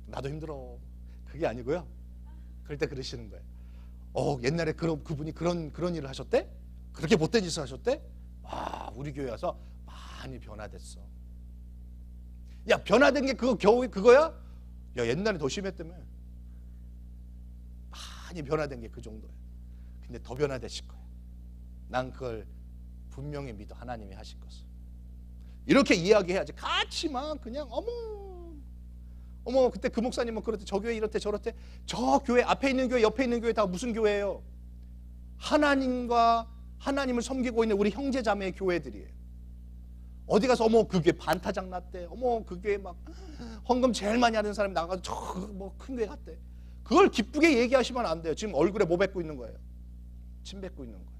나도 힘들어. 그게 아니고요, 그럴 때 그러시는 거예요. 옛날에 그분이 그런 일을 하셨대? 그렇게 못된 짓을 하셨대? 우리 교회 와서 많이 변화됐어. 야, 변화된 게 그거야? 야, 옛날에 더 심했다며. 많이 변화된 게 그 정도야. 근데 더 변화되실 거야. 난 그걸 분명히 믿어. 하나님이 하실 것을. 이렇게 이야기해야지. 같이 막 그냥 어머 그때 그 목사님은 그렇대, 저 교회 이렇대 저렇대. 저 교회 앞에 있는 교회 옆에 있는 교회 다 무슨 교회예요? 하나님과 하나님을 섬기고 있는 우리 형제 자매의 교회들이에요. 어디 가서 그 교회 반타작 났대, 그 교회 막 헌금 제일 많이 하는 사람이 나가서 저 큰 교회 갔대. 그걸 기쁘게 얘기하시면 안 돼요. 지금 얼굴에 뭐 뱉고 있는 거예요? 침 뱉고 있는 거예요.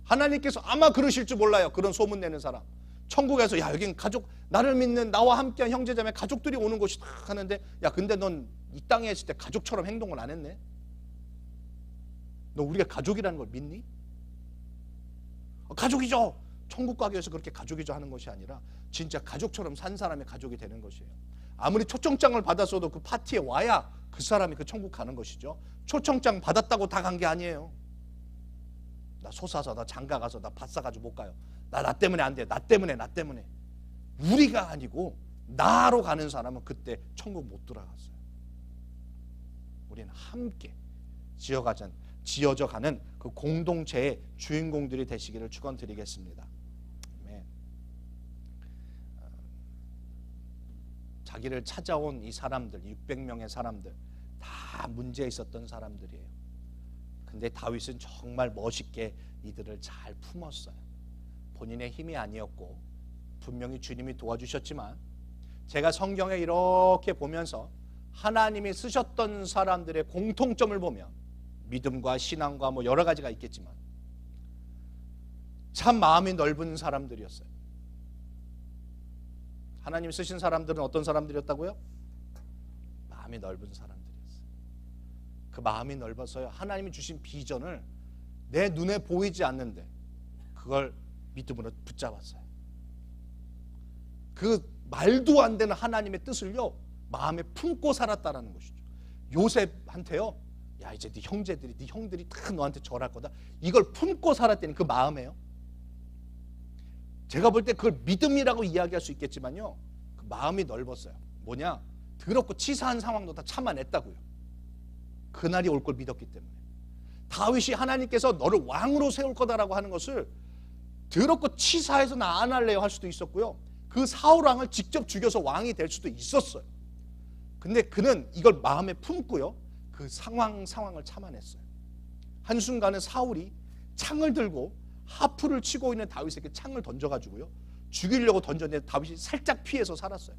하나님께서 아마 그러실 줄 몰라요. 그런 소문 내는 사람. 천국에서 야, 여긴 가족, 나를 믿는 나와 함께한 형제자매 가족들이 오는 곳이다 하는데, 야, 근데 넌 이 땅에 있을 때 가족처럼 행동을 안 했네? 너 우리가 가족이라는 걸 믿니? 가족이죠. 천국 가기 위해서 그렇게 가족이죠 하는 것이 아니라 진짜 가족처럼 산 사람의 가족이 되는 것이에요. 아무리 초청장을 받았어도 그 파티에 와야 그 사람이 그 천국 가는 것이죠. 초청장 받았다고 다 간 게 아니에요. 나 솟아서, 나 장가 가서, 나 밭 사가지고 못 가요. 나 때문에 안 돼. 나 때문에. 우리가 아니고 나로 가는 사람은 그때 천국 못 들어갔어요. 우리는 함께 지어져 가는 그 공동체의 주인공들이 되시기를 축원드리겠습니다. 자기를 찾아온 이 사람들, 600명의 사람들 다 문제 있었던 사람들이에요. 근데 다윗은 정말 멋있게 이들을 잘 품었어요. 본인의 힘이 아니었고 분명히 주님이 도와주셨지만 제가 성경에 이렇게 보면서 하나님이 쓰셨던 사람들의 공통점을 보면 믿음과 신앙과 뭐 여러 가지가 있겠지만 참 마음이 넓은 사람들이었어요. 하나님 쓰신 사람들은 어떤 사람들이었다고요? 마음이 넓은 사람들이었어요. 그 마음이 넓어서요, 하나님이 주신 비전을 내 눈에 보이지 않는데 그걸 믿음으로 붙잡았어요. 그 말도 안 되는 하나님의 뜻을요 마음에 품고 살았다라는 것이죠. 요셉한테요, 야 이제 네 형제들이, 네 형들이 다 너한테 절할 거다, 이걸 품고 살았다는 그 마음에요. 제가 볼 때 그걸 믿음이라고 이야기할 수 있겠지만요, 그 마음이 넓었어요. 뭐냐? 더럽고 치사한 상황도 다 참아냈다고요. 그날이 올 걸 믿었기 때문에. 다윗이 하나님께서 너를 왕으로 세울 거다라고 하는 것을 더럽고 치사해서 나 안 할래요 할 수도 있었고요, 그 사울 왕을 직접 죽여서 왕이 될 수도 있었어요. 근데 그는 이걸 마음에 품고요, 그 상황을 참아냈어요. 한순간에 사울이 창을 들고 하프를 치고 있는 다윗에게 창을 던져가지고요 죽이려고 던졌는데 다윗이 살짝 피해서 살았어요.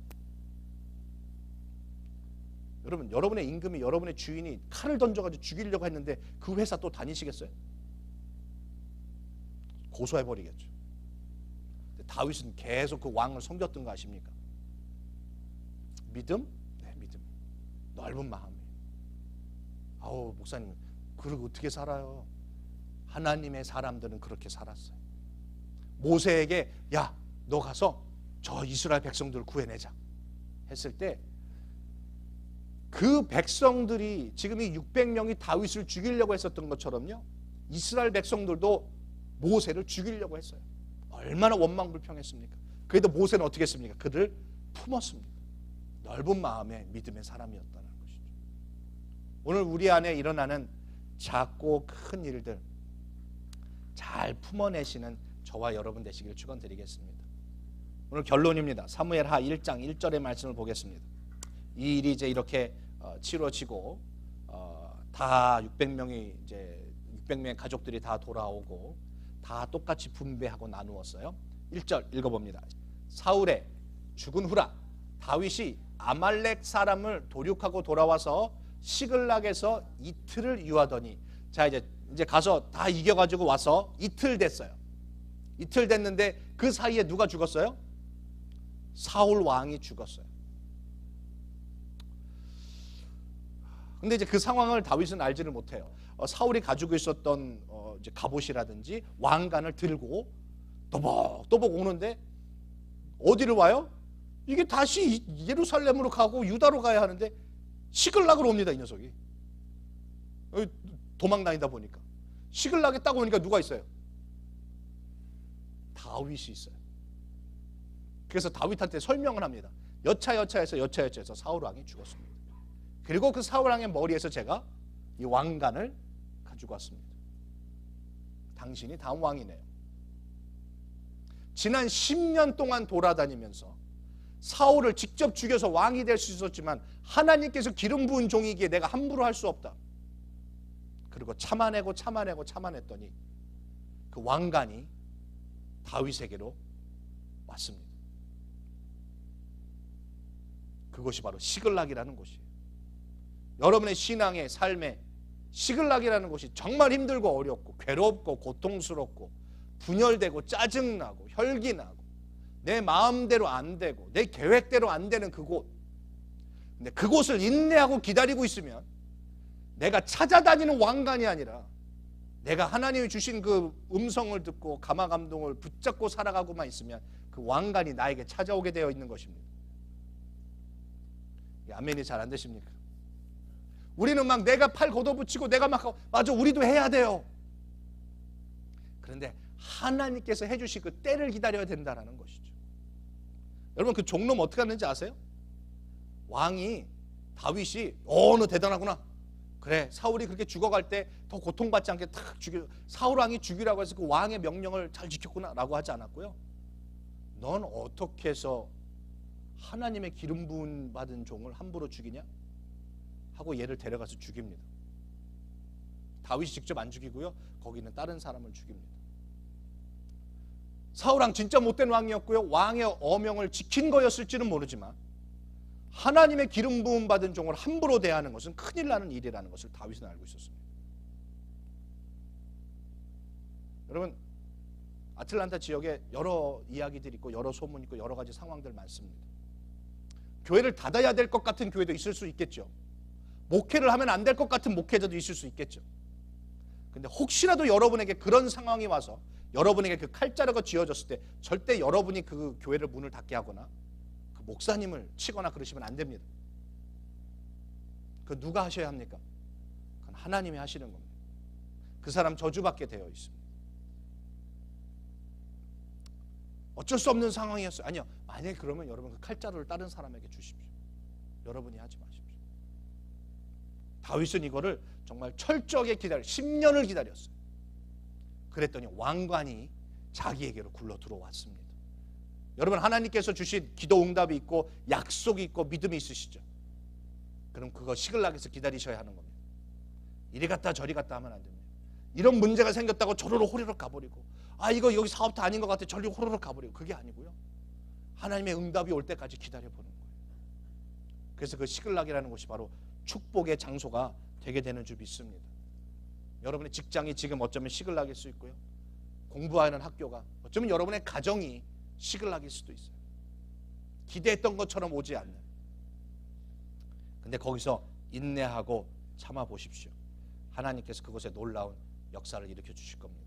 여러분, 여러분의 임금이, 여러분의 주인이 칼을 던져가지고 죽이려고 했는데 그 회사 또 다니시겠어요? 고소해버리겠죠. 다윗은 계속 그 왕을 섬겼던 거 아십니까? 믿음? 네, 믿음. 넓은 마음이에요. 아우, 목사님 그러고 어떻게 살아요? 하나님의 사람들은 그렇게 살았어요. 모세에게 야, 너 가서 저 이스라엘 백성들을 구해내자 했을 때 그 백성들이 지금 이 600명이 다윗을 죽이려고 했었던 것처럼요, 이스라엘 백성들도 모세를 죽이려고 했어요. 얼마나 원망불평했습니까? 그래도 모세는 어떻게 했습니까? 그를 품었습니다. 넓은 마음의 믿음의 사람이었다는 것이죠. 오늘 우리 안에 일어나는 작고 큰 일들 잘 품어내시는 저와 여러분 되시길 축원드리겠습니다. 오늘 결론입니다. 사무엘하 1장 1절의 말씀을 보겠습니다. 이 일이 이제 이렇게 치러지고 다 600명의 가족들이 다 돌아오고 다 똑같이 분배하고 나누었어요. 1절 읽어봅니다. 사울의 죽은 후라 다윗이 아말렉 사람을 도륙하고 돌아와서 시글락에서 이틀을 유하더니, 자 이제 가서 다 이겨가지고 와서 이틀 됐어요. 이틀 됐는데 그 사이에 누가 죽었어요? 사울 왕이 죽었어요. 근데 이제 그 상황을 다윗은 알지를 못해요. 사울이 가지고 있었던 이제 갑옷이라든지 왕관을 들고 또복또복 오는데 어디를 와요? 이게 다시 예루살렘으로 가고 유다로 가야 하는데 시글락으로 옵니다. 이 녀석이 도망 다니다 보니까 시글락에 딱 오니까 누가 있어요? 다윗이 있어요. 그래서 다윗한테 설명을 합니다. 여차여차해서 사울 왕이 죽었습니다. 그리고 그 사울 왕의 머리에서 제가 이 왕관을 가지고 왔습니다. 당신이 다음 왕이네요. 지난 10년 동안 돌아다니면서 사울을 직접 죽여서 왕이 될 수 있었지만 하나님께서 기름 부은 종이기에 내가 함부로 할 수 없다. 그리고 참아냈더니 그 왕관이 다윗에게로 왔습니다. 그것이 바로 시글락이라는 곳이에요. 여러분의 신앙의 삶에 시글락이라는 곳이 정말 힘들고 어렵고 괴롭고 고통스럽고 분열되고 짜증나고 혈기나고 내 마음대로 안 되고 내 계획대로 안 되는 그곳, 근데 그곳을 인내하고 기다리고 있으면 내가 찾아다니는 왕관이 아니라 내가 하나님이 주신 그 음성을 듣고 감화감동을 붙잡고 살아가고만 있으면 그 왕관이 나에게 찾아오게 되어 있는 것입니다. 아멘이 잘 안 되십니까? 우리는 막 내가 팔 걷어붙이고 내가 막 맞아 우리도 해야 돼요. 그런데 하나님께서 해주실 그 때를 기다려야 된다는 것이죠. 여러분 그 종놈 어떻게 하는지 아세요? 왕이 다윗이 너 대단하구나. 그래 사울이 그렇게 죽어갈 때 더 고통받지 않게 탁 죽여, 사울 왕이 죽이라고 해서 그 왕의 명령을 잘 지켰구나 라고 하지 않았고요. 넌 어떻게 해서 하나님의 기름 부음 받은 종을 함부로 죽이냐? 하고 얘를 데려가서 죽입니다. 다윗이 직접 안 죽이고요, 거기 있는 다른 사람을 죽입니다. 사울왕 진짜 못된 왕이었고요. 왕의 어명을 지킨 거였을지는 모르지만 하나님의 기름 부음 받은 종을 함부로 대하는 것은 큰일 나는 일이라는 것을 다윗은 알고 있었습니다. 여러분, 아틀란타 지역에 여러 이야기들이 있고 여러 소문이 있고 여러 가지 상황들 많습니다. 교회를 닫아야 될 것 같은 교회도 있을 수 있겠죠. 목회를 하면 안 될 것 같은 목회자도 있을 수 있겠죠. 근데 혹시라도 여러분에게 그런 상황이 와서 여러분에게 그 칼자루가 쥐어졌을 때 절대 여러분이 그 교회를 문을 닫게 하거나 그 목사님을 치거나 그러시면 안 됩니다. 그 누가 하셔야 합니까? 그건 하나님이 하시는 겁니다. 그 사람 저주받게 되어 있습니다. 어쩔 수 없는 상황이었어요. 아니요. 만약에 그러면 여러분 그 칼자루를 다른 사람에게 주십시오. 여러분이 하지 마십시오. 다윗은 이거를 정말 철저하게 10년을 기다렸어요. 그랬더니 왕관이 자기에게로 굴러 들어왔습니다. 여러분, 하나님께서 주신 기도 응답이 있고 약속이 있고 믿음이 있으시죠? 그럼 그거 시글락에서 기다리셔야 하는 겁니다. 이리 갔다 저리 갔다 하면 안 됩니다. 이런 문제가 생겼다고 저리로 호로록 가버리고, 이거 여기 사업도 아닌 것 같아 저리로 호로록 가버리고, 그게 아니고요. 하나님의 응답이 올 때까지 기다려보는 거예요. 그래서 그 시글락이라는 곳이 바로 축복의 장소가 되게 되는 줄 믿습니다. 여러분의 직장이 지금 어쩌면 시글락일 수 있고요. 공부하는 학교가, 어쩌면 여러분의 가정이 시글락일 수도 있어요. 기대했던 것처럼 오지 않는. 근데 거기서 인내하고 참아 보십시오. 하나님께서 그곳에 놀라운 역사를 일으켜 주실 겁니다.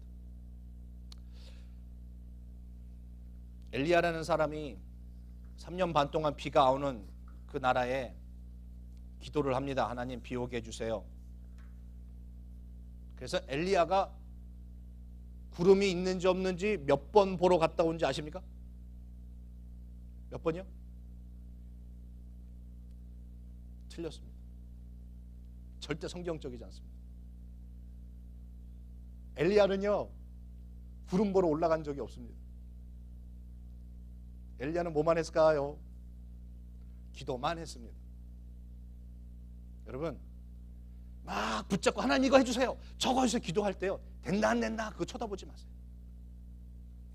엘리야라는 사람이 3년 반 동안 비가 오는 그 나라에 기도를 합니다. 하나님 비 오게 해주세요. 그래서 엘리야가 구름이 있는지 없는지 몇 번 보러 갔다 온지 아십니까? 몇 번이요? 틀렸습니다. 절대 성경적이지 않습니다. 엘리야는요, 구름 보러 올라간 적이 없습니다. 엘리야는 뭐만 했을까요? 기도만 했습니다. 여러분, 막 붙잡고 하나님 이거 해주세요, 저거 해주세요 기도할 때요, 됐나 안 됐나 그거 쳐다보지 마세요.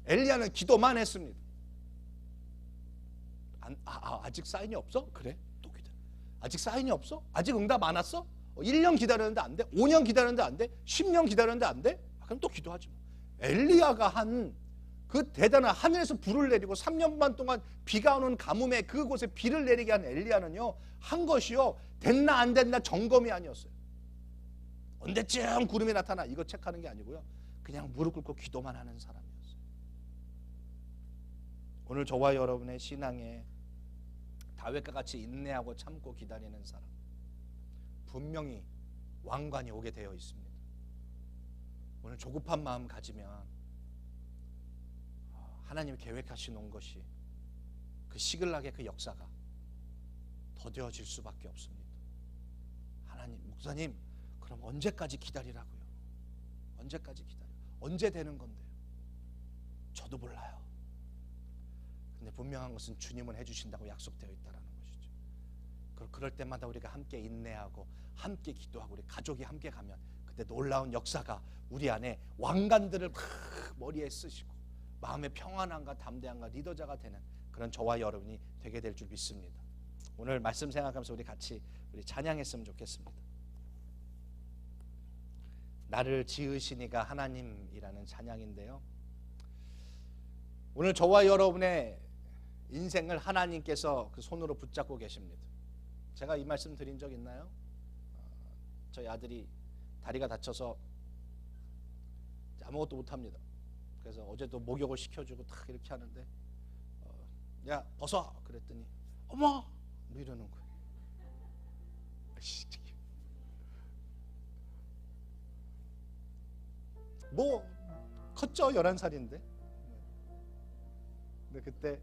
엘리야는 기도만 했습니다. 아직 사인이 없어? 그래, 또 기다려. 아직 사인이 없어? 아직 응답 안 왔어? 1년 기다렸는데 안 돼? 5년 기다렸는데 안 돼? 10년 기다렸는데 안 돼? 그럼 또 기도하지 뭐. 엘리야가 한 그 대단한 하늘에서 불을 내리고 3년 반 동안 비가 오는 가뭄에 그곳에 비를 내리게 한 엘리야는요, 한 것이요, 됐나 안 됐나 점검이 아니었어요. 언제쯤 구름이 나타나 이거 체크하는 게 아니고요, 그냥 무릎 꿇고 기도만 하는 사람이었어요. 오늘 저와 여러분의 신앙에 다윗과 같이 인내하고 참고 기다리는 사람, 분명히 왕관이 오게 되어 있습니다. 오늘 조급한 마음 가지면 하나님이 계획하시는 것이 그 시글락의 그 역사가 더뎌질 수밖에 없습니다. 하나님, 목사님 그럼 언제까지 기다리라고요? 언제까지 기다려? 언제 되는 건데요? 저도 몰라요. 근데 분명한 것은 주님은 해주신다고 약속되어 있다는 것이죠. 그럴 때마다 우리가 함께 인내하고 함께 기도하고 우리 가족이 함께 가면 그때 놀라운 역사가 우리 안에 왕관들을 막 머리에 쓰시고 마음의 평안함과 담대함과 리더자가 되는 그런 저와 여러분이 되게 될 줄 믿습니다. 오늘 말씀 생각하면서 우리 같이 찬양했으면 좋겠습니다. 나를 지으시니가 하나님이라는 찬양인데요, 오늘 저와 여러분의 인생을 하나님께서 그 손으로 붙잡고 계십니다. 제가 이 말씀 드린 적 있나요? 저희 아들이 다리가 다쳐서 아무것도 못합니다. 그래서 어제도 목욕을 시켜주고 딱 이렇게 하는데 야 벗어 그랬더니 어머 뭐 이러는 거예요. 뭐 컸죠, 11살인데. 근데 그때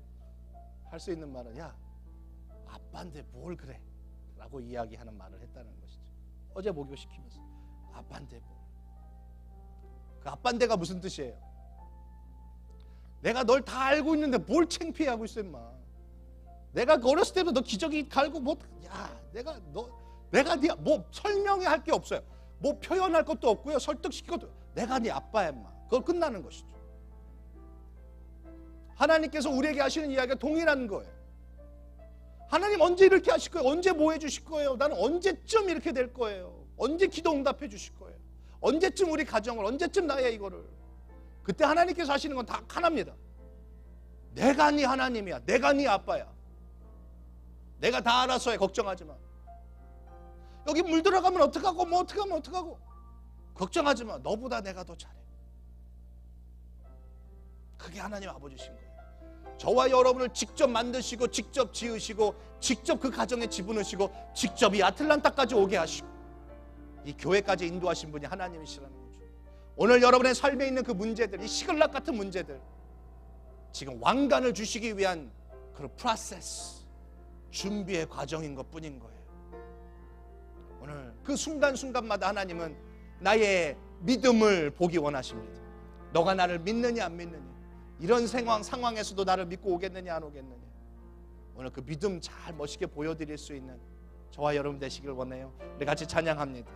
할 수 있는 말은 야 아빠인데 뭘 그래 라고 이야기하는 말을 했다는 것이죠. 어제 목욕 시키면서 아빠인데 뭐, 그 아빠인데가 무슨 뜻이에요? 내가 널 다 알고 있는데 뭘 창피해하고 있어 임마. 내가 어렸을 때도 너 기저귀 갈고 뭐, 야 내가 네 뭐 설명해 할 게 없어요. 뭐 표현할 것도 없고요, 설득시킬 것도. 내가 네 아빠야 임마. 그걸 끝나는 것이죠. 하나님께서 우리에게 하시는 이야기가 동일한 거예요. 하나님 언제 이렇게 하실 거예요? 언제 뭐 해주실 거예요? 나는 언제쯤 이렇게 될 거예요? 언제 기도 응답해 주실 거예요? 언제쯤 우리 가정을, 언제쯤 나의 이거를. 그때 하나님께서 하시는 건 다 하나입니다. 내가 네 하나님이야. 내가 네 아빠야. 내가 다 알아서 해. 걱정하지 마. 여기 물 들어가면 어떡하고 뭐 어떡하면 어떡하고 걱정하지 마. 너보다 내가 더 잘해. 그게 하나님 아버지신 거예요. 저와 여러분을 직접 만드시고 직접 지으시고 직접 그 가정에 집어넣으시고 직접 이 아틀란타까지 오게 하시고 이 교회까지 인도하신 분이 하나님이시라는 거죠. 오늘 여러분의 삶에 있는 그 문제들, 이 시글락 같은 문제들, 지금 왕관을 주시기 위한 그런 프로세스, 준비의 과정인 것뿐인 거예요. 오늘 그 순간순간마다 하나님은 나의 믿음을 보기 원하십니다. 너가 나를 믿느냐 안 믿느냐, 이런 상황에서도 나를 믿고 오겠느냐 안 오겠느냐. 오늘 그 믿음 잘 멋있게 보여드릴 수 있는 저와 여러분 되시길 원해요. 우리 같이 찬양합니다.